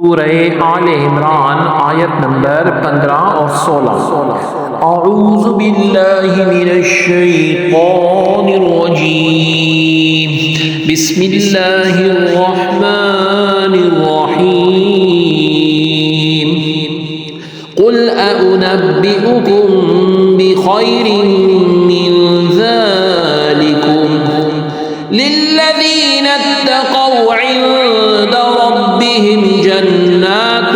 سورہ آل عمران آیت نمبر 15 اور 16۔ اعوذ باللہ من الشیطان الرجیم، بسم اللہ الرحمن الرحیم۔ قل أنبئكم بخير من ذلكم للذين اتقوا عند ربهم جنات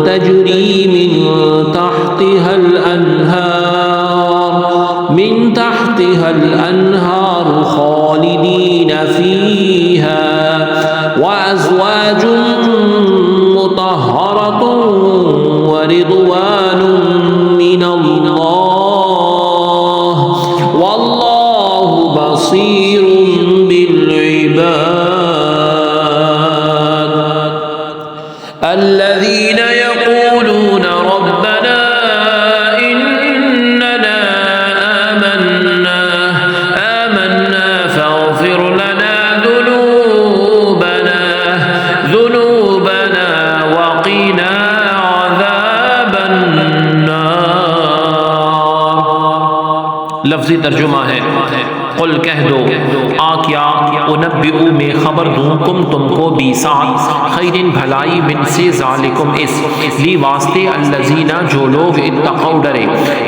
تجري من تحتها الأنهار خالدين فيها وأزواج مطهرة ورضوان من الله والله بصير بالعباد۔ الذين يقولون ربنا إننا آمنا فاغفر لنا ذنوبنا وقنا عذاب النار۔ لفظی ترجمہ ہے، قل کہہ دو، کیا انبئو میں خبر دوں تم کو بیسات خیرن بھلائی من سے ذالکم اس لی واسطے الذین جو لوگ اتقوا ڈرے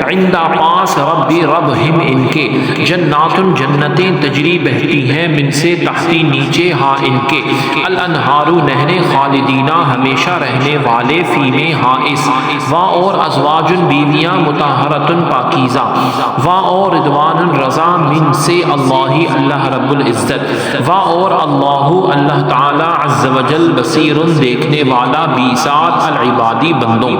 عند پاس ربی رب ہم ان کے جنات جنتیں تجری بہتی ہیں من سے تحتی نیچے ہاں ان کے الانہار نہریں خالدینہ ہمیشہ رہنے والے فی میں ہاں اس وا اور ازواج بیویاں مطہرۃ پاکیزہ وا اور رضوان رضا من سے اللہ رب العزت وا اور اللہ تعالی عز و جل بصیر دیکھنے والا بیسات العبادی بندوں۔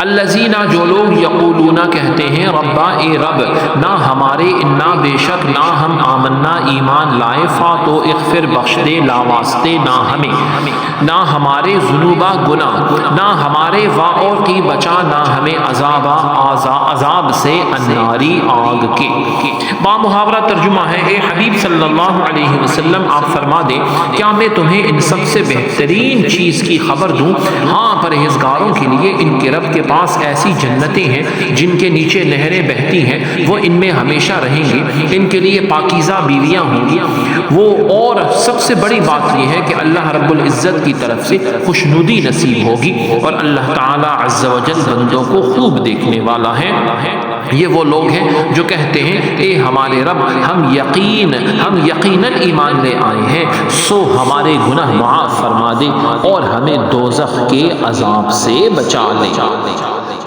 الذین جو لوگ یقولون کہتے ہیں ربا اے رب نہ ہمارے انا بے شک نہ ہم آمنا ایمان لائے فاتو اغفر بخش دے لا واسطے نہ ہمیں نہ ہمارے ذنوبا گناہ نہ ہمارے وا اور کی بچا نہ ہمیں عذاب سے الناری آگ کے۔ با محاورہ ترجمہ ہے، اے حبیب صلی اللہ علیہ وسلم آپ فرما دیں کیا میں تمہیں ان سب سے بہترین چیز کی خبر دوں؟ ہاں پرہیزگاروں کے لیے ان کے رب کے پاس ایسی جنتیں ہیں جن کے نیچے نہریں بہتی ہیں، وہ ان میں ہمیشہ رہیں گے، ان کے لیے پاکیزہ بیویاں ہوں گی وہ، اور سب سے بڑی بات یہ ہے کہ اللہ رب العزت کی طرف سے خوشنودی نصیب ہوگی، اور اللہ تعالی عز و جل بندوں کو خوب دیکھنے والا ہے۔ یہ وہ لوگ ہیں جو کہتے ہیں اے ہمارے رب ہم یقیناً ایمان لے آئے ہیں، سو ہمارے گناہ معاف فرما دے اور ہمیں دوزخ کے عذاب سے بچا لے۔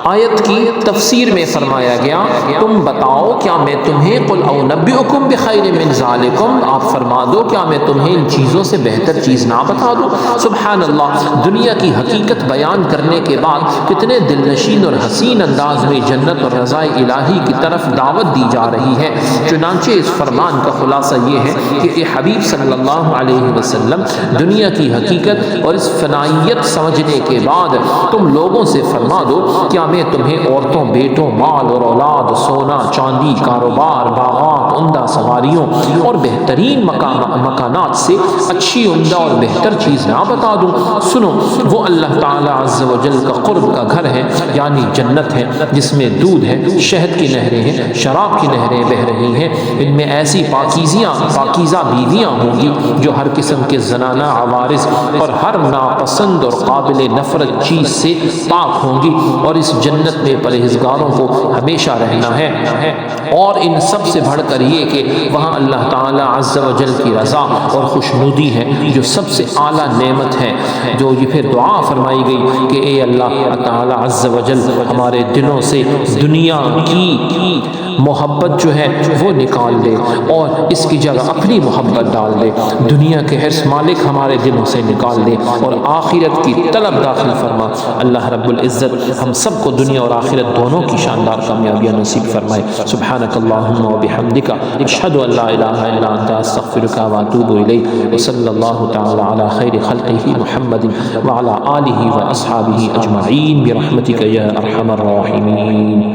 آیت کی تفسیر میں فرمایا گیا تم بتاؤ کیا میں تمہیں قل انبئکم بخیر من ذالکم آپ فرما دو کیا میں تمہیں ان چیزوں سے بہتر چیز نہ بتا دوں؟ سبحان اللہ، دنیا کی حقیقت بیان کرنے کے بعد کتنے دلنشین اور حسین انداز میں جنت اور رضا الہی کی طرف دعوت دی جا رہی ہے۔ چنانچہ اس فرمان کا خلاصہ یہ ہے کہ اے حبیب صلی اللہ علیہ وسلم دنیا کی حقیقت اور اس فنائیت سمجھنے کے بعد تم لوگوں سے فرما دو کیا میں تمہیں عورتوں بیٹوں مال اور اولاد سونا چاندی کاروبار باغات عمدہ سواریوں اور بہترین مکانات سے اچھی عمدہ اور بہتر چیز نہ بتا دوں؟ سنو وہ اللہ تعالی عز و جل کا قرب کا گھر ہے، یعنی جنت ہے جس میں دودھ ہے، شہد کی نہریں ہیں، شراب کی نہریں بہہ رہی ہیں، ان میں ایسی پاکیزہ بیویاں ہوں گی جو ہر قسم کے زنانہ عوارض اور ہر ناپسند اور قابل نفرت چیز سے پاک ہوں گی، اور اس جنت میں پرہیزگاروں کو ہمیشہ رہنا ہے، اور ان سب سے بڑھ کر یہ کہ وہاں اللہ تعالی عز و جل کی رضا اور خوشنودی ہے جو سب سے اعلیٰ نعمت ہے، جو یہ پھر دعا فرمائی گئی کہ اے اللہ تعالی عز و جل ہمارے دلوں سے دنیا کی محبت جو ہے وہ نکال دے اور اس کی جگہ اپنی محبت ڈال دے، دنیا کے حرص مالک ہمارے دلوں سے نکال دے اور آخرت کی طلب داخل فرما۔ اللہ رب العزت ہم سب کو دنیا اور آخرت دونوں کی شاندار کامیابیاں نصیب فرمائے۔ سبحانک اللہم و بحمدک اشہد ان لا الہ الا انت استغفرک و اتوب الیک، وصلی اللہ تعالی علی خیر خلقہ محمد وعلی آلہ و اصحابہ اجمعین برحمتک یا ارحم الراحمین۔